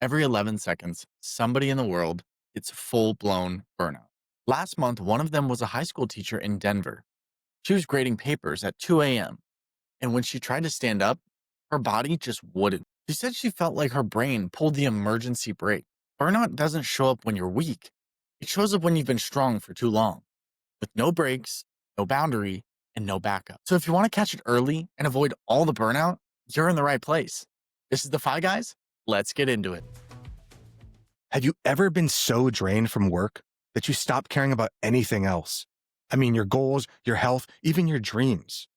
Every 11 seconds, somebody in the world gets full blown burnout. Last month, one of them was a high school teacher in Denver. She was grading papers at 2 a.m. And when she tried to stand up, her body just wouldn't. She said she felt like her brain pulled the emergency brake. Burnout doesn't show up when you're weak, it shows up when you've been strong for too long, with no breaks, no boundary, and no backup. So if you want to catch it early and avoid all the burnout, you're in the right place. This is the Fi Guys. Let's get into it. Have you ever been so drained from work that you stop caring about anything else? I mean, your goals, your health, even your dreams.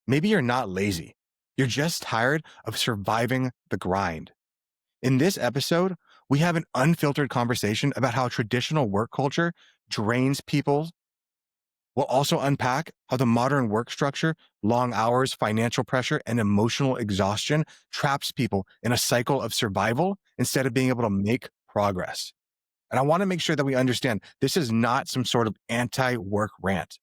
Maybe you're not lazy. You're just tired of surviving the grind. In this episode, we have an unfiltered conversation about how traditional work culture drains people. We'll also unpack how the modern work structure, long hours, financial pressure, and emotional exhaustion traps people in a cycle of survival instead of being able to make progress. And I want to make sure that we understand this is not some sort of anti-work rant.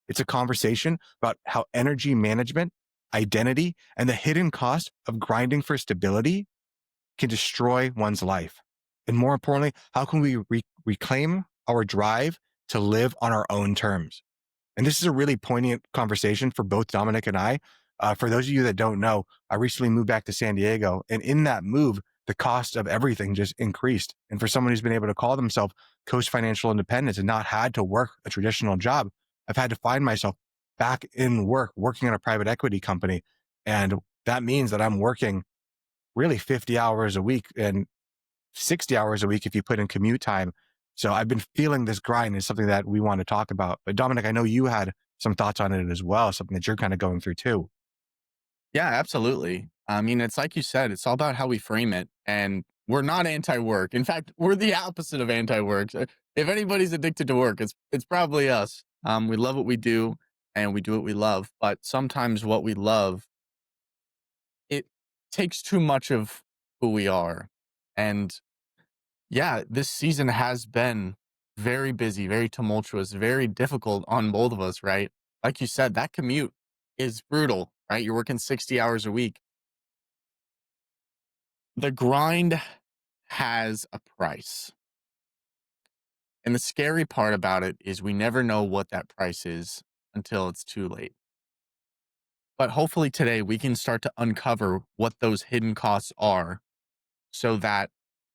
It's a conversation about how energy management, identity, and the hidden cost of grinding for stability can destroy one's life. And more importantly, how can we reclaim our drive to live on our own terms? And this is a really poignant conversation for both Dominic and I. For those of you that don't know, I recently moved back to San Diego. And in that move, the cost of everything just increased. And for someone who's been able to call themselves Coast Financial Independence and not had to work a traditional job, I've had to find myself back in work, working on a private equity company. And that means that I'm working really 50 hours a week and 60 hours a week if you put in commute time. So I've been feeling this grind is something that we want to talk about. But Dominic, I know you had some thoughts on it as well, something that you're kind of going through too. Yeah, absolutely. I mean, it's like you said, it's all about how we frame it. And we're not anti-work. In fact, we're the opposite of anti-work. If anybody's addicted to work, it's probably us. We love what we do and we do what we love. But sometimes what we love, it takes too much of who we are. And yeah, this season has been very busy, very tumultuous, very difficult on both of us, right? Like you said, that commute is brutal, right? You're working 60 hours a week. The grind has a price. And the scary part about it is we never know what that price is until it's too late. But hopefully today we can start to uncover what those hidden costs are so that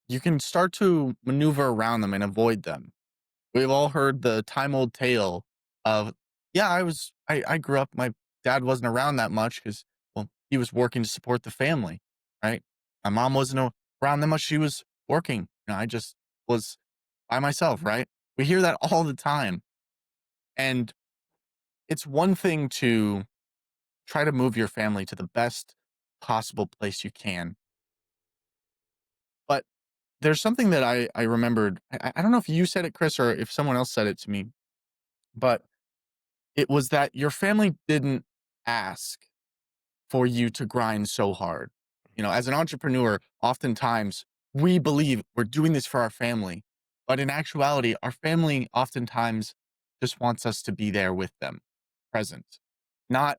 you can start to maneuver around them and avoid them. We've all heard the time old tale of, yeah, I grew up, my dad wasn't around that much because, well, he was working to support the family, right? My mom wasn't around that much. She was working. I just was by myself, right? We hear that all the time. And it's one thing to try to move your family to the best possible place you can. But there's something that I remembered. I don't know if you said it, Chris, or if someone else said it to me, but it was that your family didn't ask for you to grind so hard. As an entrepreneur, oftentimes we believe we're doing this for our family, but in actuality, our family oftentimes just wants us to be there with them, present, not,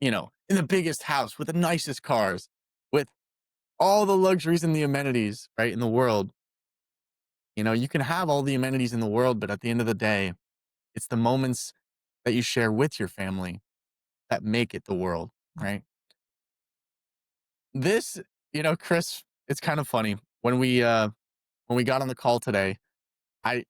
in the biggest house with the nicest cars, with all the luxuries and the amenities, right, in the world. You can have all the amenities in the world, but at the end of the day, it's the moments that you share with your family that make it the world, right? This, Chris, it's kind of funny when we got on the call today. I'm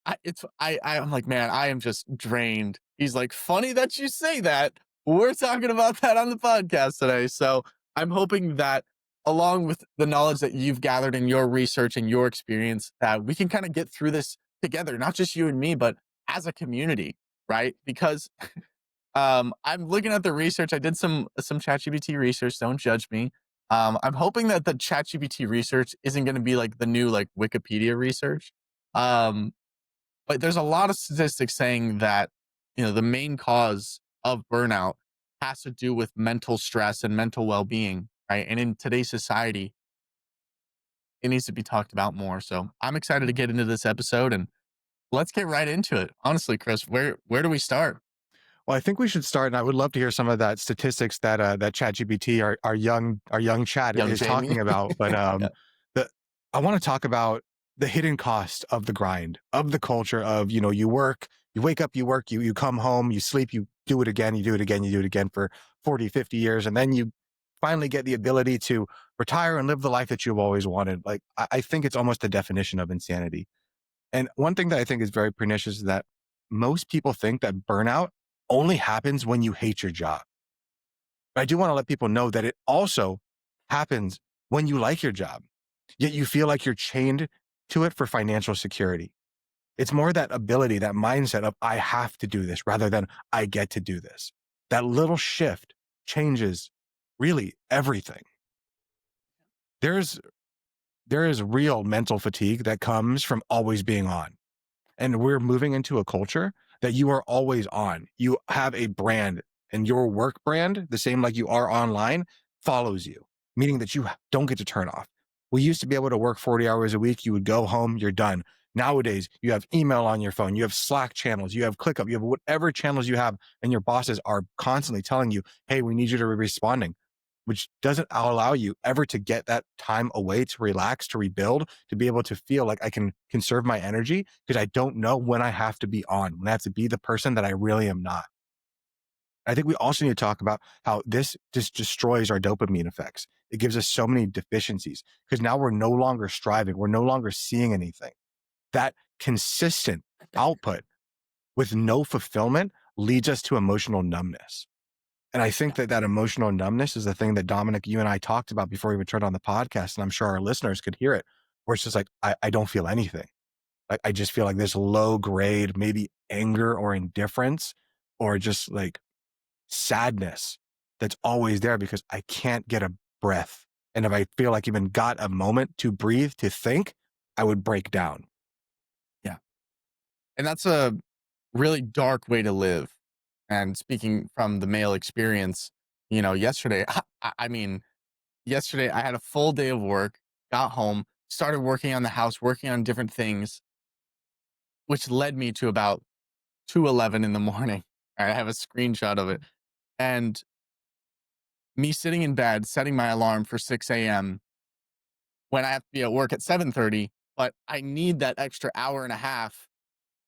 like, man, I am just drained. He's like, funny that you say that. We're talking about that on the podcast today. So I'm hoping that along with the knowledge that you've gathered in your research and your experience, that we can kind of get through this together, not just you and me, but as a community, right? Because I'm looking at the research. I did some ChatGPT research. Don't judge me. I'm hoping that the ChatGPT research isn't going to be like the new like Wikipedia research. Um, but there's a lot of statistics saying that the main cause of burnout has to do with mental stress and mental well-being, right? And in today's society, it needs to be talked about more. So I'm excited to get into this episode and let's get right into it. Honestly, Chris, where do we start? Well, I think we should start, and I would love to hear some of that statistics that ChatGPT, our young chat Young is Jamie. talking about. But Yeah. the I want to talk about the hidden cost of the grind, of the culture of, you work, you wake up, you work, you come home, you sleep, you do it again, you do it again, you do it again for 40, 50 years. And then you finally get the ability to retire and live the life that you've always wanted. Like, I think it's almost the definition of insanity. And one thing that I think is very pernicious is that most people think that burnout only happens when you hate your job. But I do want to let people know that it also happens when you like your job, yet you feel like you're chained to it for financial security. It's more that ability, that mindset of I have to do this rather than I get to do this. That little shift changes really everything. There's there is real mental fatigue that comes from always being on. And we're moving into a culture that you are always on. You have a brand, and your work brand, the same like you are online, follows you, meaning that you don't get to turn off. We used to be able to work 40 hours a week. You would go home, you're done. Nowadays, you have email on your phone, you have Slack channels, you have ClickUp, you have whatever channels you have, and your bosses are constantly telling you, hey, we need you to be responding, which doesn't allow you ever to get that time away to relax, to rebuild, to be able to feel like I can conserve my energy because I don't know when I have to be on, when I have to be the person that I really am not. I think we also need to talk about how this just destroys our dopamine effects. It gives us so many deficiencies because now we're no longer striving. We're no longer seeing anything. That consistent output with no fulfillment leads us to emotional numbness. And I think Yeah. that that emotional numbness is the thing that Dominic, you and I talked about before we even turned on the podcast. And I'm sure our listeners could hear it, where it's just like, I don't feel anything. Like, I just feel like this low grade, maybe anger or indifference or just like sadness that's always there because I can't get a breath. And if I feel like even got a moment to breathe, to think, I would break down. Yeah. And that's a really dark way to live. And speaking from the male experience, yesterday, I mean, yesterday I had a full day of work, got home, started working on the house, working on different things, which led me to about 2:11 in the morning. I have a screenshot of it. And me sitting in bed, setting my alarm for 6 a.m. when I have to be at work at 7:30, but I need that extra hour and a half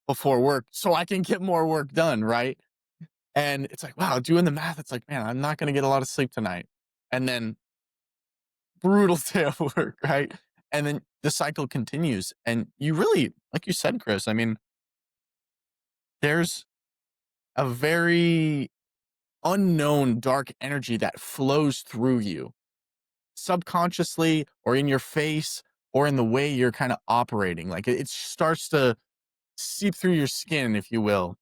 before work so I can get more work done, right? And it's like, wow, doing the math, it's like, man, I'm not going to get a lot of sleep tonight. And then brutal day of work, right? And then the cycle continues. And you really, like you said, Chris, I mean, there's a very unknown dark energy that flows through you subconsciously or in your face or in the way you're kind of operating. Like it starts to seep through your skin, if you will.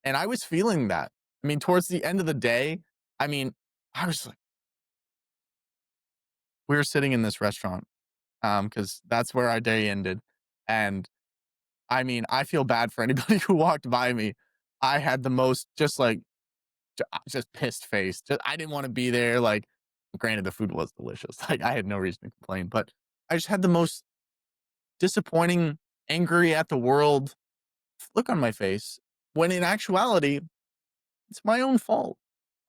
And I was feeling that. I mean, towards the end of the day, I mean, I was like, we were sitting in this restaurant because that's where our day ended. And I mean, I feel bad for anybody who walked by me. I had the most just pissed face. I didn't want to be there. Like, granted, the food was delicious. Like, I had no reason to complain, but I just had the most disappointing, angry at the world look on my face. When in actuality, it's my own fault.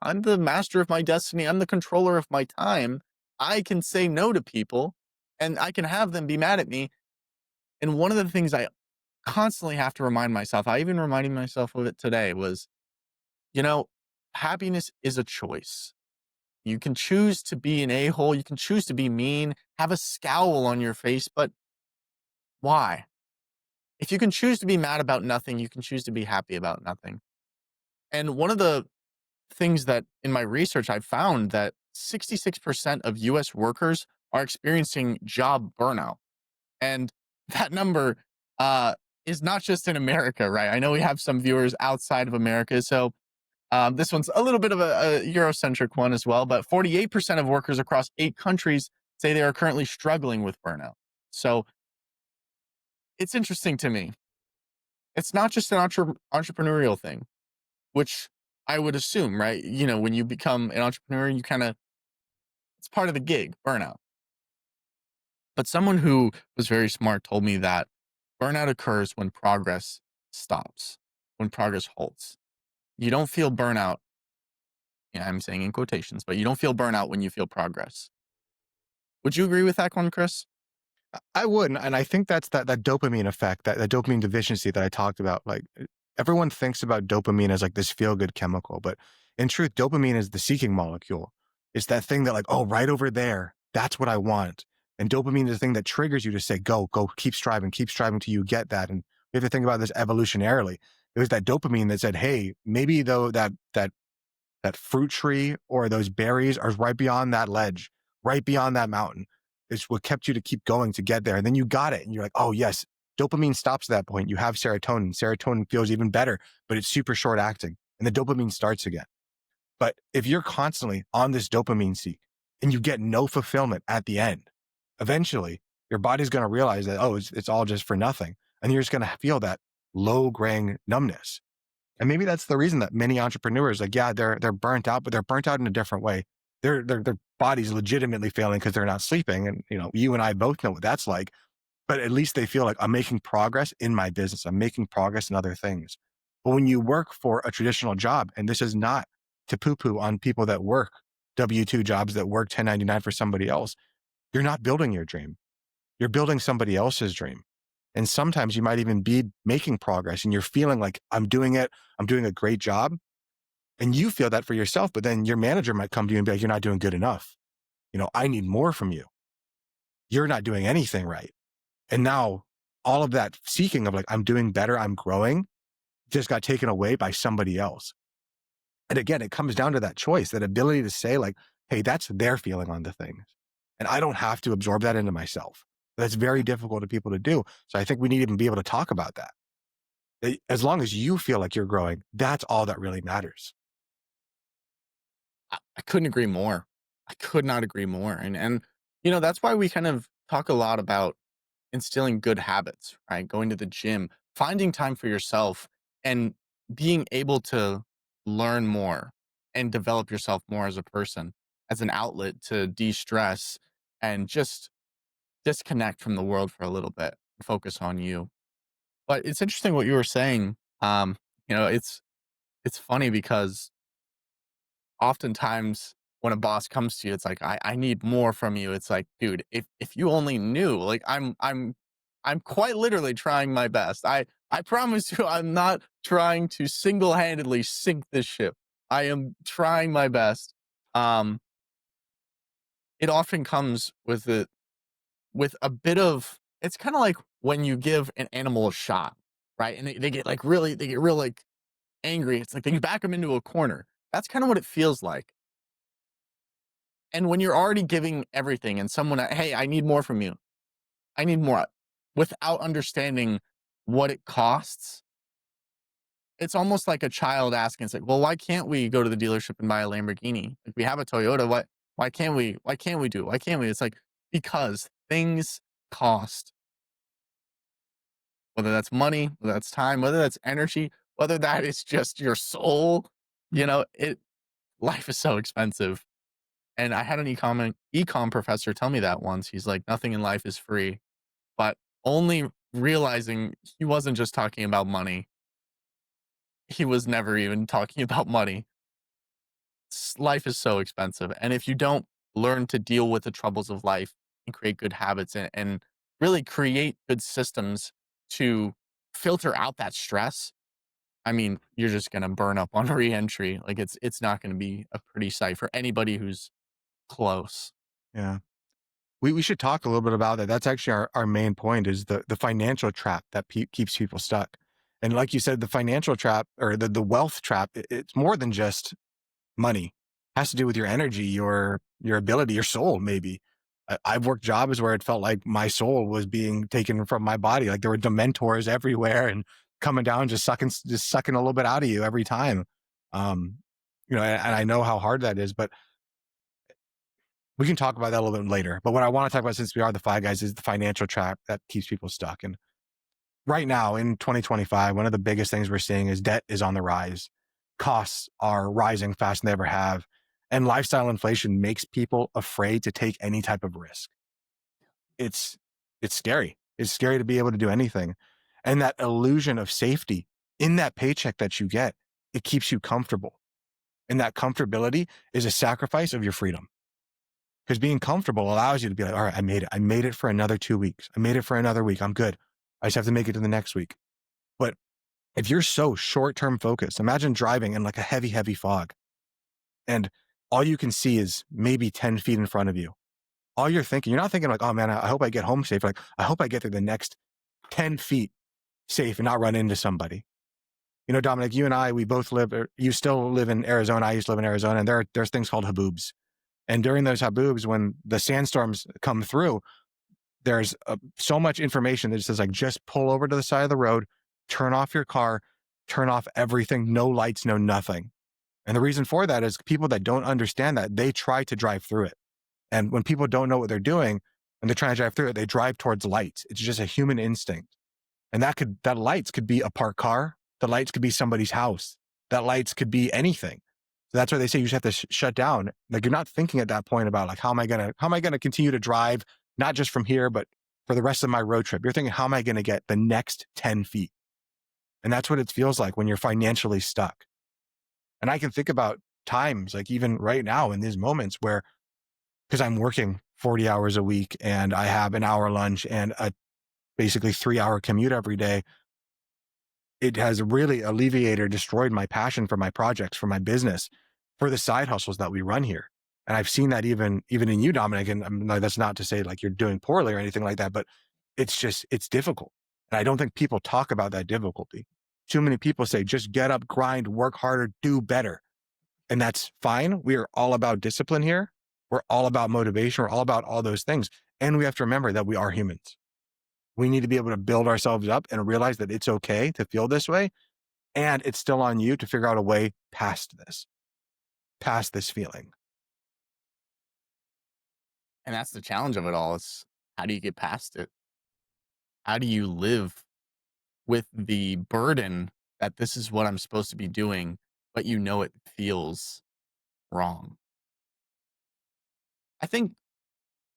I'm the master of my destiny. I'm the controller of my time. I can say no to people and I can have them be mad at me. And one of the things I constantly have to remind myself, I even reminded myself of it today, was, you know, happiness is a choice. You can choose to be an a hole. You can choose to be mean, have a scowl on your face, but why? If you can choose to be mad about nothing, you can choose to be happy about nothing. And one of the things that in my research I found that 66% of US workers are experiencing job burnout. And that number uh, is not just in America, right? I know we have some viewers outside of America. So this one's a little bit of a Eurocentric one as well. But 48% of workers across 8 countries say they are currently struggling with burnout. So it's interesting to me. It's not just an entrepreneurial thing, which I would assume, right? When you become an entrepreneur, you kind of, it's part of the gig, burnout. But someone who was very smart told me that burnout occurs when progress stops, when progress halts. You don't feel burnout. Yeah, I'm saying in quotations, but you don't feel burnout when you feel progress. Would you agree with that one, Chris? I wouldn't, and I think that's that dopamine effect, that dopamine deficiency that I talked about. Like everyone thinks about dopamine as like this feel good chemical, but in truth, dopamine is the seeking molecule. It's that thing that like, oh, right over there, that's what I want. And dopamine is the thing that triggers you to say, go, keep striving till you get that. And we have to think about this evolutionarily. It was that dopamine that said, hey, maybe though that fruit tree or those berries are right beyond that ledge, right beyond that mountain. It's what kept you to keep going to get there. And then you got it. And you're like, oh, yes. Dopamine stops at that point. You have serotonin. Serotonin feels even better, but it's super short acting. And the dopamine starts again. But if you're constantly on this dopamine seek and you get no fulfillment at the end, eventually your body's going to realize that, oh, it's all just for nothing. And you're just going to feel that low graying numbness. And maybe that's the reason that many entrepreneurs, like, yeah, they're burnt out, but they're burnt out in a different way. Their body's legitimately failing because they're not sleeping. And you and I both know what that's like. But at least they feel like I'm making progress in my business. I'm making progress in other things. But when you work for a traditional job, and this is not to poo-poo on people that work W-2 jobs that work 1099 for somebody else, you're not building your dream. You're building somebody else's dream. And sometimes you might even be making progress and you're feeling like I'm doing it. I'm doing a great job. And you feel that for yourself, but then your manager might come to you and be like, you're not doing good enough. I need more from you. You're not doing anything right. And now all of that seeking of like, I'm doing better, I'm growing, just got taken away by somebody else. And again, it comes down to that choice, that ability to say like, hey, that's their feeling on the things. And I don't have to absorb that into myself. That's very difficult for people to do. So I think we need to even be able to talk about that. As long as you feel like you're growing, that's all that really matters. I couldn't agree more. I could not agree more. And that's why we kind of talk a lot about instilling good habits, right? Going to the gym, finding time for yourself and being able to learn more and develop yourself more as a person, as an outlet to de-stress and just disconnect from the world for a little bit, focus on you. But it's interesting what you were saying. It's funny because oftentimes when a boss comes to you, it's like, I need more from you. It's like, dude, if you only knew, like I'm quite literally trying my best. I promise you I'm not trying to single-handedly sink this ship. I am trying my best. Um, it often comes with a bit of it's kind of like when you give an animal a shot, right? And they get like they get real like angry. It's like they back them into a corner. That's kind of what it feels like. And when you're already giving everything and someone, hey, I need more from you. I need more without understanding what it costs. It's almost like a child asking, it's like, well, why can't we go to the dealership and buy a Lamborghini? Like we have a Toyota. Why can't we? Why can't we do it? Why can't we? It's like, because things cost, whether that's money, whether that's time, whether that's energy, whether that is just your soul, it life is so expensive. And I had an econ professor tell me that once. He's like, nothing in life is free. But only realizing he wasn't just talking about money. He was never even talking about money. Life is so expensive. And if you don't learn to deal with the troubles of life and create good habits and really create good systems to filter out that stress, I mean, you're just going to burn up on reentry. Like it's not going to be a pretty sight for anybody who's close. Yeah. We should talk a little bit about that. That's actually our main point is the financial trap that keeps people stuck. And like you said, the financial trap or the wealth trap, it's more than just money. It has to do with your energy, your ability, your soul, maybe. I've worked jobs where it felt like my soul was being taken from my body. Like there were dementors everywhere and coming down, just sucking a little bit out of you every time. Um, and I know how hard that is, but we can talk about that a little bit later. But what I want to talk about, since we are the Five Guys, is the financial trap that keeps people stuck. And right now in 2025, one of the biggest things we're seeing is debt is on the rise. Costs are rising faster than they ever have. And lifestyle inflation makes people afraid to take any type of risk. It's it's scary. It's scary to be able to do anything. And that illusion of safety in that paycheck that you get, it keeps you comfortable. And that comfortability is a sacrifice of your freedom. because being comfortable allows you to be like, all right, I made it. I made it for another 2 weeks. I made it for another week. I'm good. I just have to make it to the next week. But if you're so short term focused, imagine driving in like a heavy, heavy fog and all you can see is maybe 10 feet in front of you. All you're not thinking like, oh man, I hope I get home safe. Like, I hope I get through the next 10 feet safe and not run into somebody. You know, Dominic, you and I, we both live, or you still live in Arizona. I used to live in Arizona, and there's things called haboobs. And during those haboobs, when the sandstorms come through, there's so much information that says like, just pull over to the side of the road, turn off your car, turn off everything, no lights, no nothing. And the reason for that is people that don't understand that, they try to drive through it. And when people don't know what they're doing and they're trying to drive through it, they drive towards lights. It's just a human instinct. And that lights could be a parked car. The lights could be somebody's house. That lights could be anything. So that's why they say you just have to shut down. Like, you're not thinking at that point about like, how am I gonna continue to drive, not just from here, but for the rest of my road trip. You're thinking, how am I gonna get the next 10 feet? And that's what it feels like when you're financially stuck. And I can think about times like even right now in these moments where, because I'm working 40 hours a week and I have an hour lunch and a basically 3-hour commute every day, it has really alleviated or destroyed my passion for my projects, for my business, for the side hustles that we run here. And I've seen that even in you, Dominic. And that's not to say like you're doing poorly or anything like that, but it's difficult. And I don't think people talk about that difficulty. Too many people say, just get up, grind, work harder, do better. And that's fine. We are all about discipline here. We're all about motivation. We're all about all those things. And we have to remember that we are humans. We need to be able to build ourselves up and realize that it's okay to feel this way. And it's still on you to figure out a way past this feeling. And that's the challenge of it all. It's how do you get past it? How do you live with the burden that this is what I'm supposed to be doing, but you know it feels wrong? I think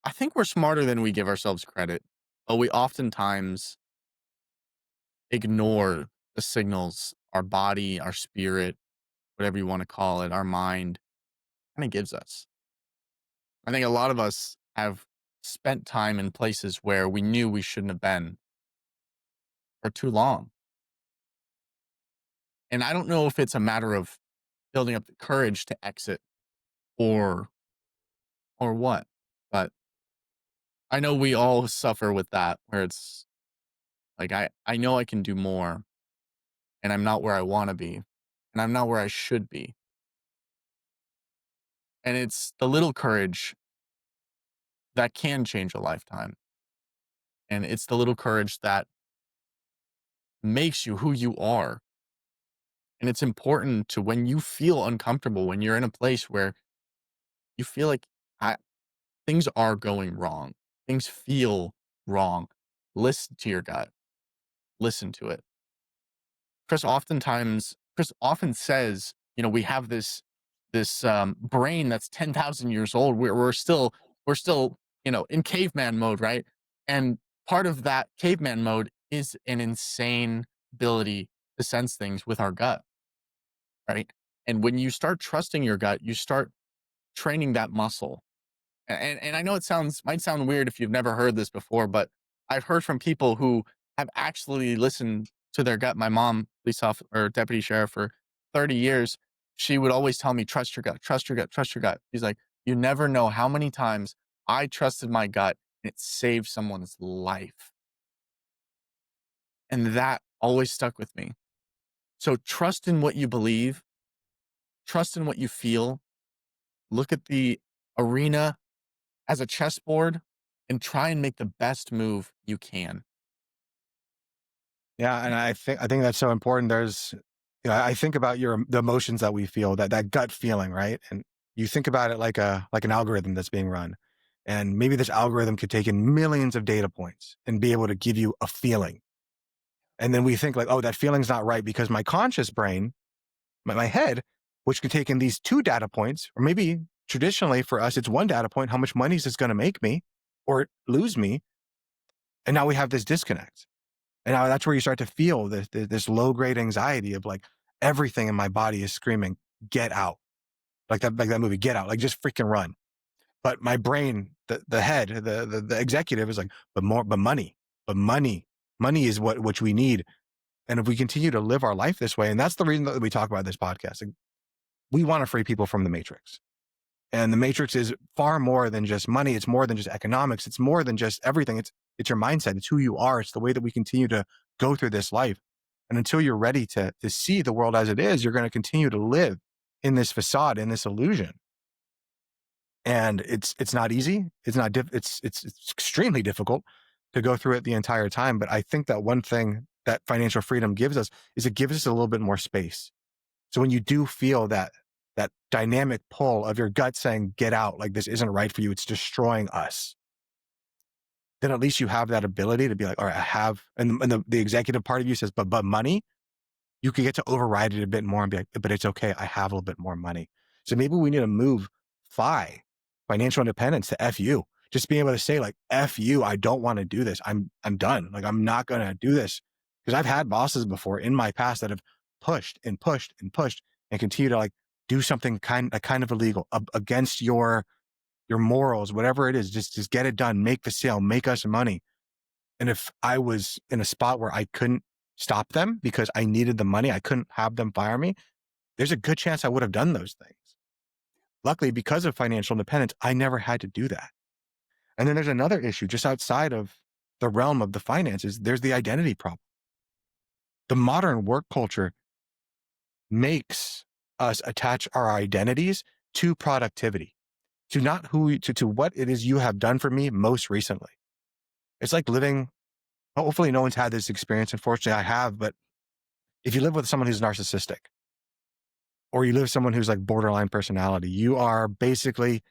I think we're smarter than we give ourselves credit, but we oftentimes ignore the signals our body, our spirit, whatever you want to call it, our mind kind of gives us. I think a lot of us have spent time in places where we knew we shouldn't have been for too long. And I don't know if it's a matter of building up the courage to exit or what, but I know we all suffer with that where it's like I know I can do more and I'm not where I want to be and I'm not where I should be. And it's the little courage that can change a lifetime. And it's the little courage that makes you who you are. And it's important to when you feel uncomfortable, when you're in a place where you feel like I, things are going wrong, things feel wrong, listen to your gut, listen to it. Chris often says, you know, we have this brain that's 10,000 years old. We're still, you know, in caveman mode, right? And part of that caveman mode is an insane ability to sense things with our gut, right? And when you start trusting your gut, you start training that muscle. And I know it sounds might sound weird if you've never heard this before, but I've heard from people who have actually listened to their gut. My mom, police officer or deputy sheriff for 30 years, she would always tell me, trust your gut, trust your gut, trust your gut. She's like, you never know how many times I trusted my gut and it saved someone's life. And that always stuck with me. So trust in what you believe, trust in what you feel, look at the arena as a chessboard and try and make the best move you can. Yeah, and I think that's so important. I think about the emotions that we feel, that gut feeling, right? And you think about it like an algorithm that's being run. And maybe this algorithm could take in millions of data points and be able to give you a feeling. And then we think like, oh, that feeling's not right because my conscious brain, my head, which could take in these 2 data points, or maybe traditionally for us, it's 1 data point, how much money is this going to make me or lose me? And now we have this disconnect. And now that's where you start to feel this low grade anxiety of like everything in my body is screaming, get out. Like that movie, Get Out, like just freaking run. But my brain, the head, the executive is like, but money is what which we need. And if we continue to live our life this way, and that's the reason that we talk about this podcast, we want to free people from the matrix. And the matrix is far more than just money. It's more than just economics. It's more than just everything. It's your mindset. It's who you are. It's the way that we continue to go through this life. And until you're ready to see the world as it is, you're going to continue to live in this facade, in this illusion. And it's not easy. It's not it's extremely difficult to go through it the entire time. But I think that one thing that financial freedom gives us is it gives us a little bit more space. So when you do feel that dynamic pull of your gut saying, get out, like this isn't right for you, it's destroying us, then at least you have that ability to be like, all right, I have, and the executive part of you says, but money, you can get to override it a bit more and be like, but it's okay. I have a little bit more money. So maybe we need to move financial independence to F you. Just being able to say like, F you, I don't want to do this. I'm done. Like, I'm not going to do this. Because I've had bosses before in my past that have pushed and pushed and pushed and continue to like do something kind of illegal against your morals, whatever it is, just get it done, make the sale, make us money. And if I was in a spot where I couldn't stop them because I needed the money, I couldn't have them fire me, there's a good chance I would have done those things. Luckily, because of financial independence, I never had to do that. And then there's another issue just outside of the realm of the finances. There's the identity problem. The modern work culture makes us attach our identities to productivity, to not to what it is you have done for me most recently. It's like living, hopefully no one's had this experience. Unfortunately, I have, but if you live with someone who's narcissistic or you live with someone who's like borderline personality, you are basically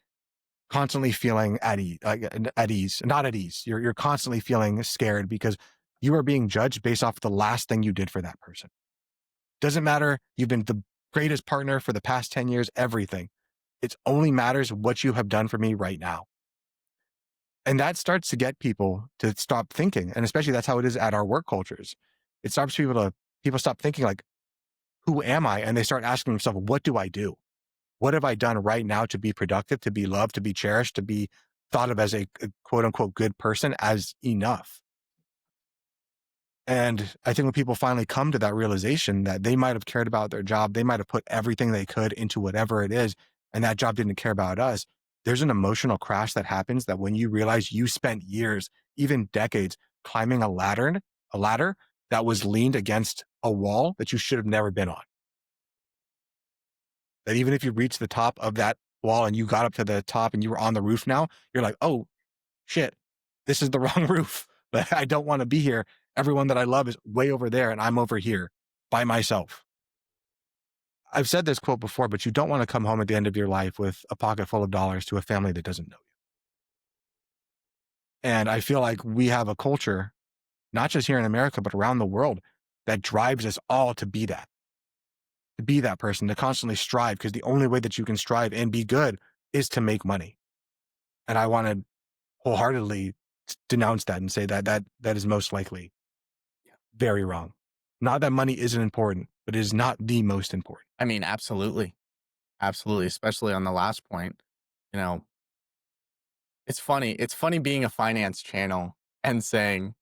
constantly feeling at ease, not at ease. You're constantly feeling scared because you are being judged based off the last thing you did for that person. Doesn't matter. You've been the greatest partner for the past 10 years, everything. It only matters what you have done for me right now. And that starts to get people to stop thinking. And especially that's how it is at our work cultures. It starts people stop thinking like, who am I? And they start asking themselves, what do I do? What have I done right now to be productive, to be loved, to be cherished, to be thought of as a quote unquote good person as enough? And I think when people finally come to that realization that they might have cared about their job, they might have put everything they could into whatever it is, and that job didn't care about us, there's an emotional crash that happens that when you realize you spent years, even decades, climbing a ladder that was leaned against a wall that you should have never been on. That even if you reach the top of that wall and you got up to the top and you were on the roof now, you're like, oh shit, this is the wrong roof. But I don't want to be here. Everyone that I love is way over there and I'm over here by myself. I've said this quote before, but you don't want to come home at the end of your life with a pocket full of dollars to a family that doesn't know you. And I feel like we have a culture, not just here in America, but around the world that drives us all to be that person, to constantly strive, because the only way that you can strive and be good is to make money. And I want to wholeheartedly denounce that and say that is most likely very wrong. Not that money isn't important, but it is not the most important. I mean, absolutely. Absolutely, especially on the last point. You know, it's funny. It's funny being a finance channel and saying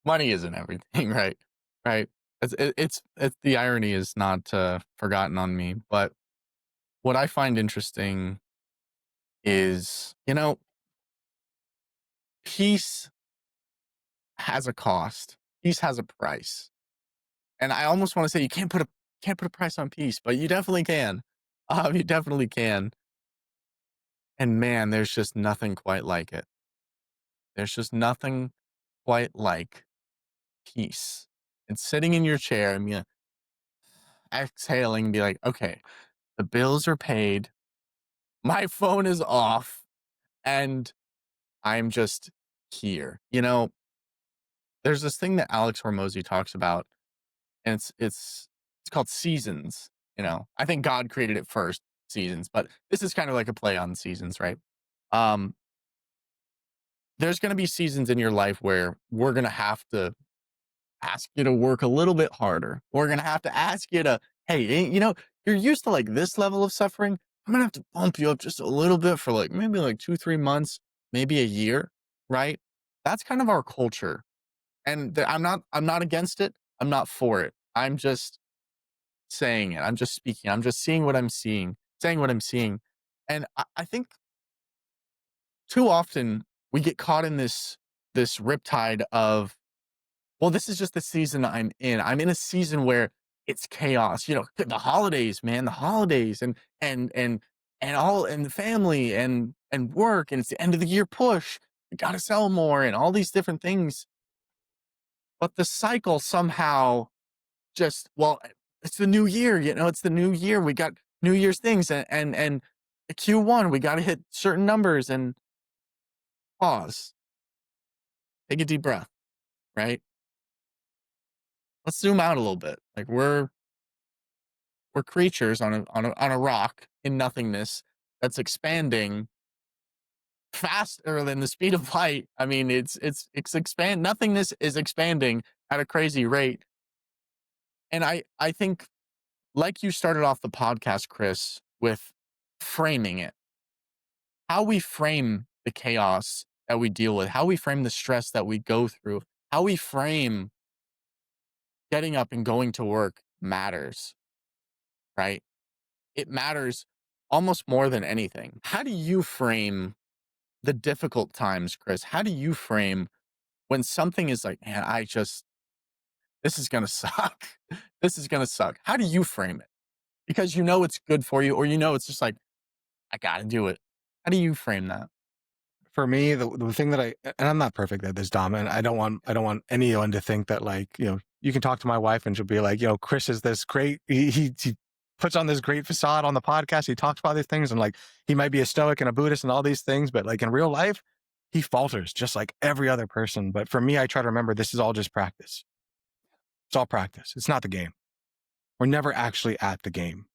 money isn't everything, right? Right. It's the irony is not forgotten on me. But what I find interesting is, peace has a cost. Peace has a price. And I almost want to say you can't put a price on peace, but you definitely can. You definitely can. And man, there's just nothing quite like it. There's just nothing quite like peace. And sitting in your chair and exhaling and be like, okay, the bills are paid, my phone is off, and I'm just here. There's this thing that Alex Hormozy talks about, and it's called seasons. I think God created it first, seasons, but this is kind of like a play on seasons, right? Um, there's going to be seasons in your life where we're going to have to ask you to work a little bit harder. We're going to have to ask you to, hey, you're used to like this level of suffering. I'm gonna have to bump you up just a little bit for like maybe like 2, 3 months, maybe a year, right? That's kind of our culture. And I'm not against it. I'm not for it. I'm just saying it. I'm just speaking. I'm just seeing what I'm seeing, saying what I'm seeing. And I think too often we get caught in this riptide of, well, this is just the season I'm in. I'm in a season where it's chaos. The holidays, man, the holidays and all and the family and work, and it's the end of the year push. We gotta sell more and all these different things. But the cycle somehow just, well, it's the new year, it's the new year. We got New Year's things and Q1, we gotta hit certain numbers and pause. Take a deep breath, right? Let's zoom out a little bit. Like we're creatures on a rock in nothingness that's expanding faster than the speed of light. I mean, it's expand nothingness is expanding at a crazy rate. And I think, like you started off the podcast, Chris, with framing it, how we frame the chaos that we deal with, how we frame the stress that we go through, how we frame getting up and going to work matters, right? It matters almost more than anything. How do you frame the difficult times, Chris? How do you frame when something is like, man, this is going to suck. This is going to suck. How do you frame it? Because it's good for you, or it's just like, I got to do it. How do you frame that? For me, the thing that and I'm not perfect at this, Dom, and I don't want anyone to think that, like, you can talk to my wife and she'll be like, Chris is this great, he puts on this great facade on the podcast. He talks about these things and, like, he might be a stoic and a Buddhist and all these things, but, like, in real life, he falters just like every other person. But for me, I try to remember this is all just practice. It's all practice. It's not the game. We're never actually at the game.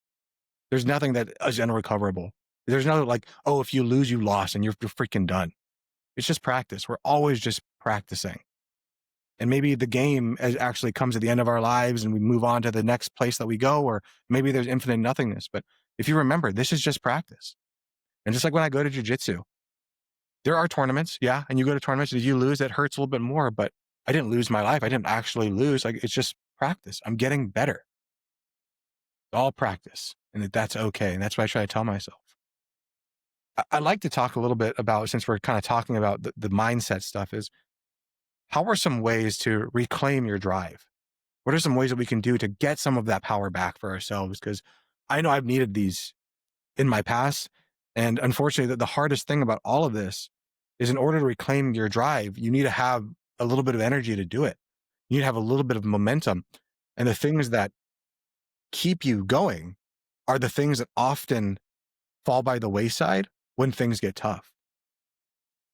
There's nothing that is unrecoverable. There's no, like, oh, if you lose, you lost and you're freaking done. It's just practice. We're always just practicing. And maybe the game actually comes at the end of our lives and we move on to the next place that we go, or maybe there's infinite nothingness. But if you remember, this is just practice. And just like when I go to jujitsu, there are tournaments. Yeah. And you go to tournaments, if you lose, it hurts a little bit more, but I didn't lose my life. I didn't actually lose. Like, it's just practice. I'm getting better. It's all practice. And that's okay. And that's what I try to tell myself. I'd like to talk a little bit about, since we're kind of talking about the mindset stuff, is how are some ways to reclaim your drive? What are some ways that we can do to get some of that power back for ourselves? Because I know I've needed these in my past. And unfortunately, the hardest thing about all of this is, in order to reclaim your drive, you need to have a little bit of energy to do it. You need to have a little bit of momentum. And the things that keep you going are the things that often fall by the wayside when things get tough.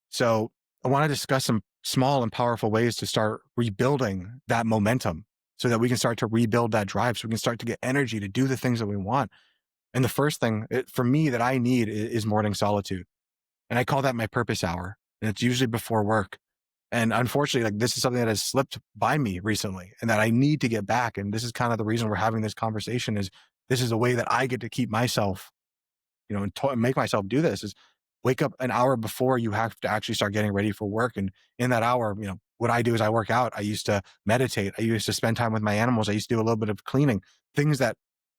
So I want to discuss some small and powerful ways to start rebuilding that momentum so that we can start to rebuild that drive, so we can start to get energy to do the things that we want. And the first thing for me that I need is morning solitude. And I call that my purpose hour. And it's usually before work. And unfortunately, like, this is something that has slipped by me recently and that I need to get back. And this is kind of the reason we're having this conversation, is this is a way that I get to keep myself, and make myself do this, is wake up an hour before you have to actually start getting ready for work. And in that hour, what I do is I work out. I used to meditate. I used to spend time with my animals. I used to do a little bit of cleaning, things that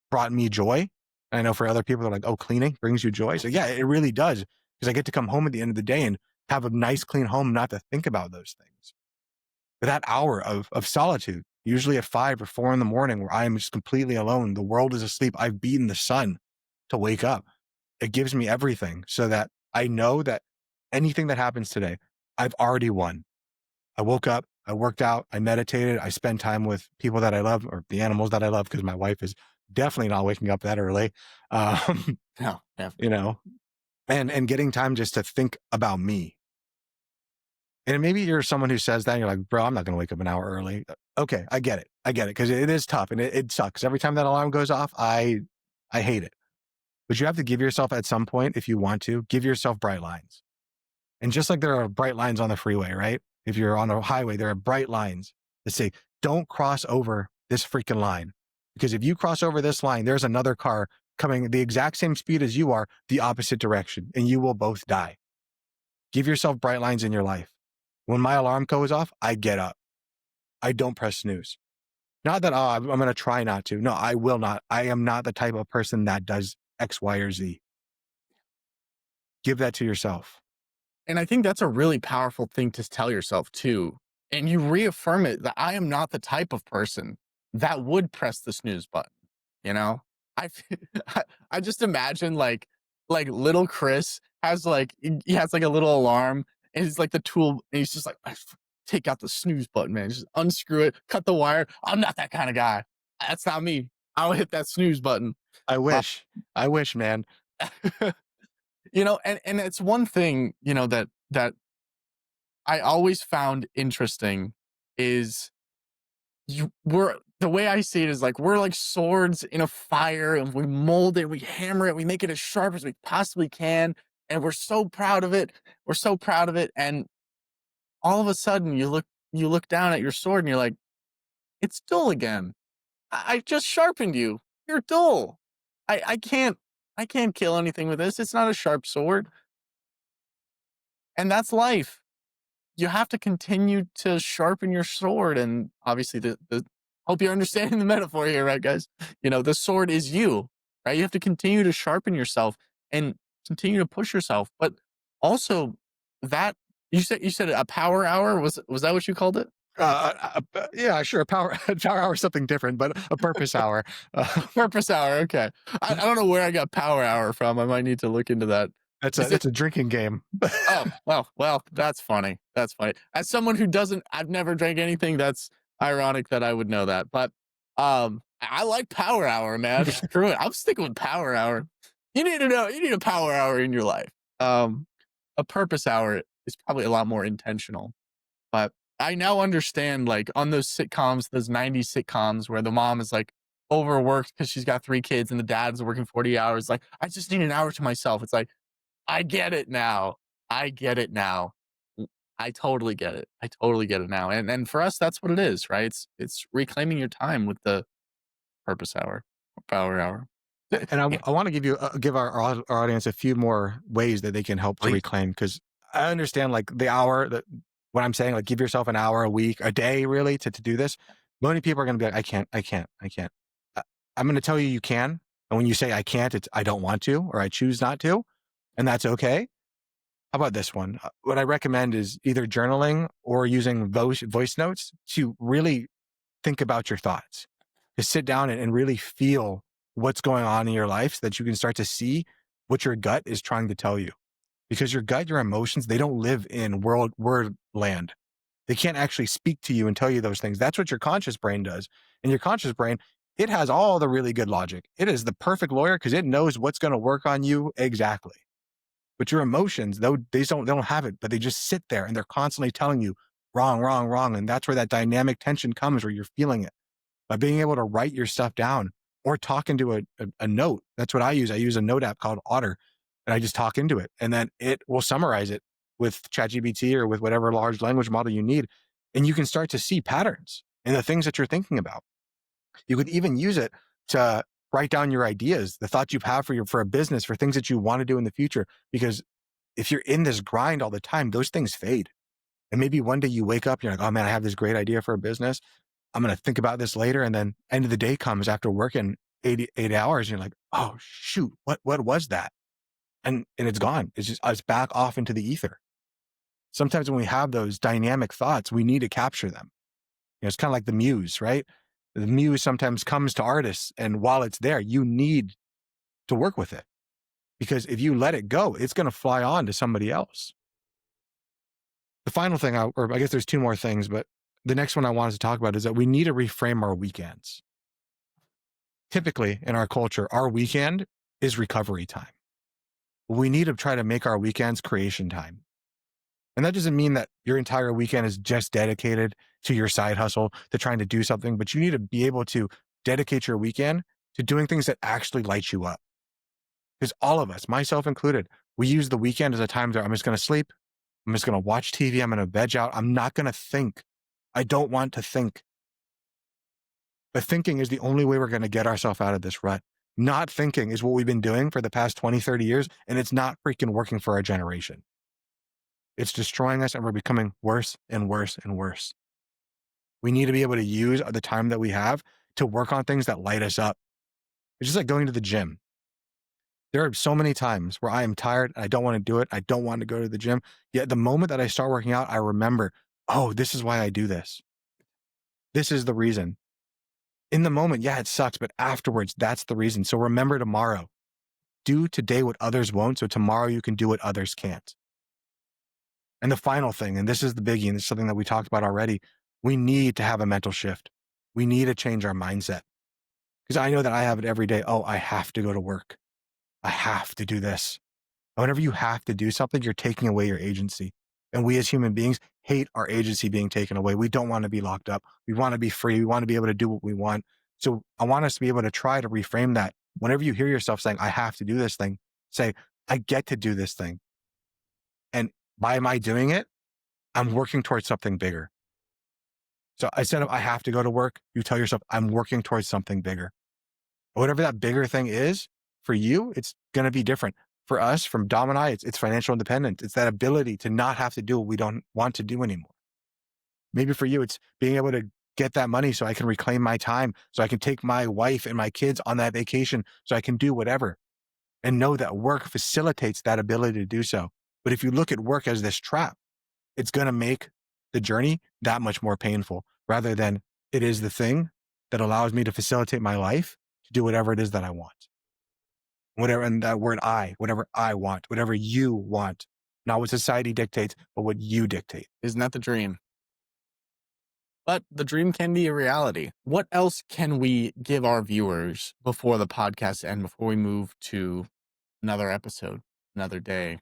brought me joy. And I know for other people, they're like, oh, cleaning brings you joy. So yeah, it really does. Because I get to come home at the end of the day and have a nice, clean home, not to think about those things. But that hour of solitude, usually at 5 or 4 in the morning, where I am just completely alone, the world is asleep, I've beaten the sun to wake up. It gives me everything, so that I know that anything that happens today, I've already won. I woke up, I worked out, I meditated, I spent time with people that I love, or the animals that I love, because my wife is definitely not waking up that early. Um, No, yeah. you know, and getting time just to think about me. And maybe you're someone who says that and you're like, bro, I'm not going to wake up an hour early. Okay, I get it. I get it, because it is tough and it sucks. Every time that alarm goes off, I hate it. But you have to give yourself, at some point, if you want to, give yourself bright lines. And just like there are bright lines on the freeway, right? If you're on a highway, there are bright lines that say, don't cross over this freaking line. Because if you cross over this line, there's another car coming the exact same speed as you are, the opposite direction, and you will both die. Give yourself bright lines in your life. When my alarm goes off, I get up. I don't press snooze. Not that, oh, I'm going to try not to. No, I will not. I am not the type of person that does X, Y, or Z. Give that to yourself. And I think that's a really powerful thing to tell yourself too. And you reaffirm it that I am not the type of person that would press the snooze button. You know, I I just imagine like little Chris has like he has like a little alarm and he's like the tool and he's just like take out the snooze button, man. Just unscrew it, cut the wire. I'm not that kind of guy. That's not me. I'll hit that snooze button. I Uh, wish. I wish, man. and it's one thing, that I always found interesting is we're the way I see it is like we're like swords in a fire and we mold it, we hammer it, we make it as sharp as we possibly can, and we're so proud of it. We're so proud of it. And all of a sudden you look down at your sword and you're like, it's dull again. I just sharpened you. You're dull. I can't kill anything with this. It's not a sharp sword. And that's life. You have to continue to sharpen your sword. And obviously, the hope you're understanding the metaphor here, right, guys? The sword is you, right? You have to continue to sharpen yourself and continue to push yourself. But also, that you said a power hour was that what you called it? Yeah, sure. A power power hour is something different, but a purpose hour. Purpose hour. Okay, I don't know where I got power hour from. I might need to look into that. Is it? That's a drinking game. Oh, well, that's funny. That's funny. As someone who doesn't I've never drank anything, that's ironic that I would know that. But, I like Power Hour, man. Screw it. I'm sticking with Power Hour. You need a power hour in your life. A purpose hour is probably a lot more intentional. But I now understand, like, on those sitcoms, those 90s sitcoms where the mom is, like, overworked because she's got 3 kids and the dad's working 40 hours, like, "I just need an hour to myself." It's like, I get it now. I get it now. I totally get it. I totally get it now. And for us, that's what it is, right? It's reclaiming your time with the purpose hour, or power hour. And Yeah, I want to give our audience a few more ways that they can help to please. reclaim, because I understand like the hour that what I'm saying, like give yourself an hour a week, a day, really, to do this. Many people are going to be like, I can't. I- I'm going to tell you, you can. And when you say I can't, it's I don't want to, or I choose not to, and that's okay. How about this one? What I recommend is either journaling or using voice notes to really think about your thoughts, to sit down and really feel what's going on in your life so that you can start to see what your gut is trying to tell you. Because your gut, your emotions, they don't live in word land. They can't actually speak to you and tell you those things. That's what your conscious brain does. And your conscious brain, it has all the really good logic. It is the perfect lawyer because it knows what's going to work on you exactly. But your emotions, though, they don't have it, but they just sit there and they're constantly telling you wrong, wrong, wrong. And that's where that dynamic tension comes, where you're feeling it. By being able to write your stuff down or talk into a note. That's what I use. I use a note app called Otter, and I just talk into it, and then it will summarize it with ChatGPT or with whatever large language model you need, and you can start to see patterns in the things that you're thinking about. You could even use it to write down your ideas, the thoughts you have for a business, for things that you want to do in the future. Because if you're in this grind all the time, those things fade. And maybe one day you wake up, you're like, oh man, I have this great idea for a business. I'm going to think about this later. And then end of the day comes after working 88 hours. And you're like, oh shoot, what was that? And it's gone. It's back off into the ether. Sometimes when we have those dynamic thoughts, we need to capture them. It's kind of like the muse, right? The muse sometimes comes to artists, and while it's there, you need to work with it, because if you let it go, it's going to fly on to somebody else. The final thing, or I guess there's two more things, but the next one I wanted to talk about is that we need to reframe our weekends. Typically in our culture, our weekend is recovery time. We need to try to make our weekends creation time. And that doesn't mean that your entire weekend is just dedicated to your side hustle, to trying to do something, but you need to be able to dedicate your weekend to doing things that actually light you up. Because all of us, myself included, we use the weekend as a time where I'm just going to sleep. I'm just going to watch TV. I'm going to veg out. I'm not going to think. I don't want to think. But thinking is the only way we're going to get ourselves out of this rut. Not thinking is what we've been doing for the past 20, 30 years, and it's not freaking working for our generation. It's destroying us and we're becoming worse and worse and worse. We need to be able to use the time that we have to work on things that light us up. It's just like going to the gym. There are so many times where I am tired and I don't want to do it. I don't want to go to the gym. Yet the moment that I start working out, I remember, oh, this is why I do this. This is the reason. In the moment, yeah, it sucks, but afterwards, that's the reason. So remember tomorrow. Do today what others won't, so tomorrow you can do what others can't. And the final thing, and this is the biggie, and this is something that we talked about already, we need to have a mental shift. We need to change our mindset. Because I know that I have it every day. Oh, I have to go to work. I have to do this. Whenever you have to do something, you're taking away your agency. And we as human beings hate our agency being taken away. We don't want to be locked up. We want to be free. We want to be able to do what we want. So I want us to be able to try to reframe that. Whenever you hear yourself saying, I have to do this thing, say, I get to do this thing. And by my doing it, I'm working towards something bigger. So instead of I have to go to work, you tell yourself, I'm working towards something bigger. Whatever that bigger thing is for you, it's going to be different. For us, from Dom and I, it's financial independence. It's that ability to not have to do what we don't want to do anymore. Maybe for you, it's being able to get that money so I can reclaim my time, so I can take my wife and my kids on that vacation, so I can do whatever and know that work facilitates that ability to do so. But if you look at work as this trap, it's going to make the journey that much more painful rather than it is the thing that allows me to facilitate my life to do whatever it is that I want. Whatever, and that word whatever I want, whatever you want, not what society dictates, but what you dictate. Isn't that the dream? But the dream can be a reality. What else can we give our viewers before the podcast end, before we move to another episode, another day?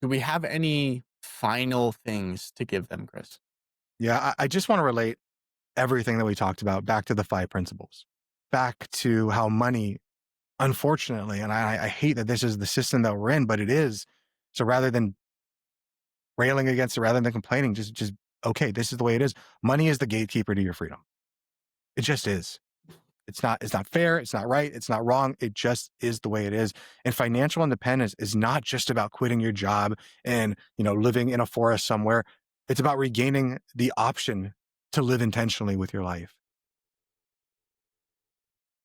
Do we have any final things to give them, Chris? Yeah, I just want to relate everything that we talked about back to the 5 principles, back to how money, unfortunately, and I hate that this is the system that we're in, but it is. So rather than railing against it, rather than complaining, just okay, this is the way it is. Money is the gatekeeper to your freedom. It just is. It's not fair, it's not right, it's not wrong. It just is the way it is. And financial independence is not just about quitting your job and, living in a forest somewhere. It's about regaining the option to live intentionally with your life.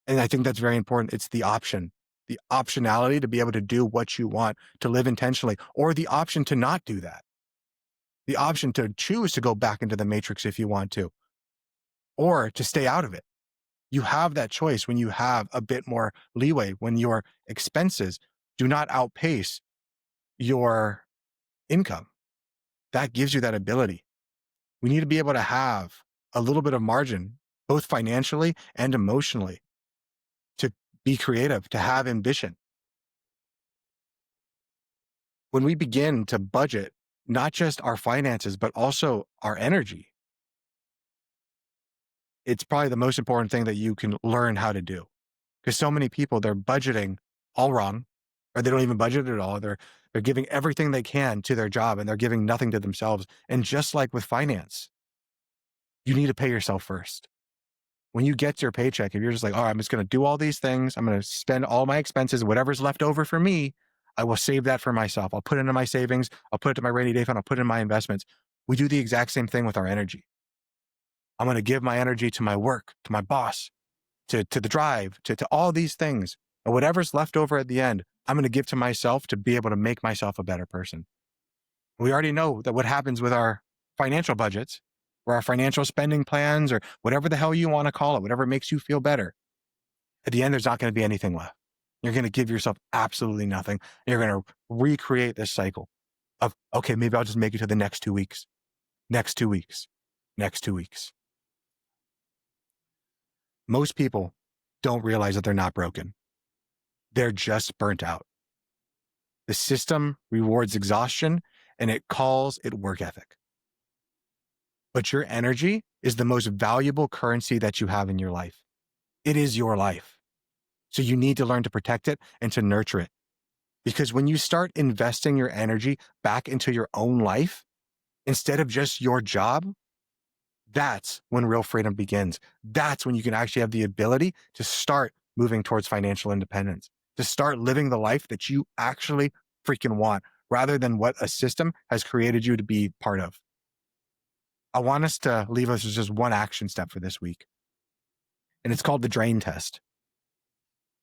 And I think that's very important. It's the option, the optionality to be able to do what you want, to live intentionally, or the option to not do that. The option to choose to go back into the matrix if you want to, or to stay out of it. You have that choice when you have a bit more leeway, when your expenses do not outpace your income. That gives you that ability. We need to be able to have a little bit of margin, both financially and emotionally, to be creative, to have ambition. When we begin to budget, not just our finances, but also our energy, it's probably the most important thing that you can learn how to do. Because so many people, they're budgeting all wrong, or they don't even budget at all. They're giving everything they can to their job and they're giving nothing to themselves. And just like with finance, you need to pay yourself first. When you get your paycheck, if you're just like, all right, I'm just going to do all these things, I'm going to spend all my expenses, whatever's left over for me, I will save that for myself. I'll put it into my savings. I'll put it to my rainy day fund. I'll put it in my investments. We do the exact same thing with our energy. I'm going to give my energy to my work, to my boss, to the drive, to all these things. And whatever's left over at the end, I'm going to give to myself to be able to make myself a better person. We already know that what happens with our financial budgets or our financial spending plans or whatever the hell you want to call it, whatever makes you feel better. At the end, there's not going to be anything left. You're going to give yourself absolutely nothing. You're going to recreate this cycle of, okay, maybe I'll just make it to the next 2 weeks, next 2 weeks, next 2 weeks. Most people don't realize that they're not broken. They're just burnt out. The system rewards exhaustion and it calls it work ethic. But your energy is the most valuable currency that you have in your life. It is your life. So you need to learn to protect it and to nurture it. Because when you start investing your energy back into your own life, instead of just your job, that's when real freedom begins. That's when you can actually have the ability to start moving towards financial independence, to start living the life that you actually freaking want rather than what a system has created you to be part of. I want us to leave us with just one action step for this week, and it's called the drain test.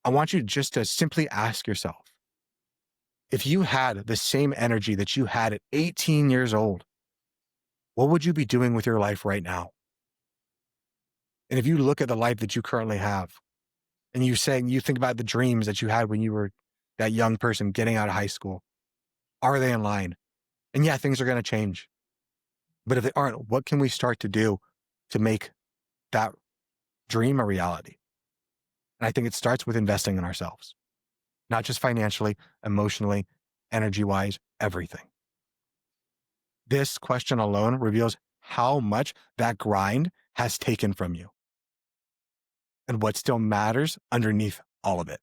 I want you just to simply ask yourself, if you had the same energy that you had at 18 years old, what would you be doing with your life right now? And if you look at the life that you currently have, and you think about the dreams that you had when you were that young person getting out of high school, are they in line? And yeah, things are going to change. But if they aren't, what can we start to do to make that dream a reality? And I think it starts with investing in ourselves, not just financially, emotionally, energy wise, everything. This question alone reveals how much that grind has taken from you and what still matters underneath all of it.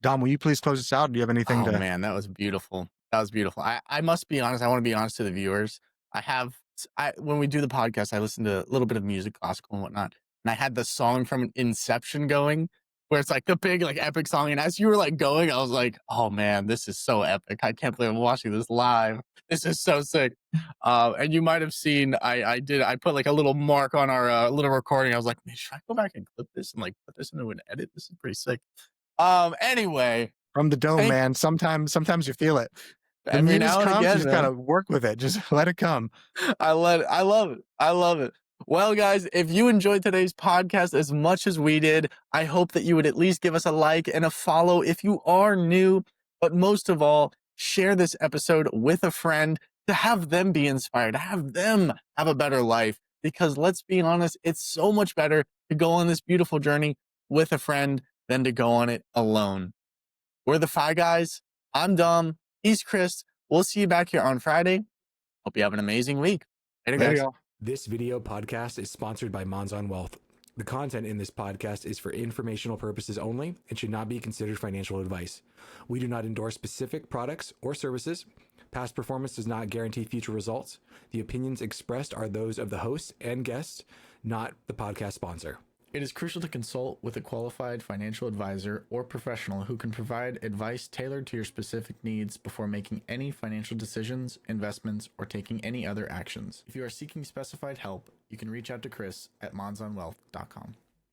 Dom, will you please close this out? Do you have anything Oh to? man, that was beautiful. That was beautiful. I must be honest. I want to be honest to the viewers. When we do the podcast, I listen to a little bit of music, classical and whatnot. And I had the song from Inception going, where it's like the big, like epic song. And as you were like going, I was like, oh man, this is so epic. I can't believe I'm watching this live. This is so sick. And you might have seen, I put like a little mark on our little recording. I was like, man, should I go back and clip this and like put this into an edit? This is pretty sick. Anyway, From the dome, thank man. Sometimes you feel it. The every muse now and comes, you again, just man. gotta work with it. Just let it come. I love it. I love it. Well, guys, if you enjoyed today's podcast as much as we did, I hope that you would at least give us a like and a follow if you are new. But most of all, share this episode with a friend to have them be inspired, to have them have a better life. Because let's be honest, it's so much better to go on this beautiful journey with a friend than to go on it alone. We're the Fi Guys. I'm Dom. He's Chris. We'll see you back here on Friday. Hope you have an amazing week. Later, Later, guys. y'all. This video podcast is sponsored by Monzon Wealth. The content in this podcast is for informational purposes only and should not be considered financial advice. We do not endorse specific products or services. Past performance does not guarantee future results. The opinions expressed are those of the hosts and guests, not the podcast sponsor. It is crucial to consult with a qualified financial advisor or professional who can provide advice tailored to your specific needs before making any financial decisions, investments, or taking any other actions. If you are seeking specified help, you can reach out to Chris at monzonwealth.com.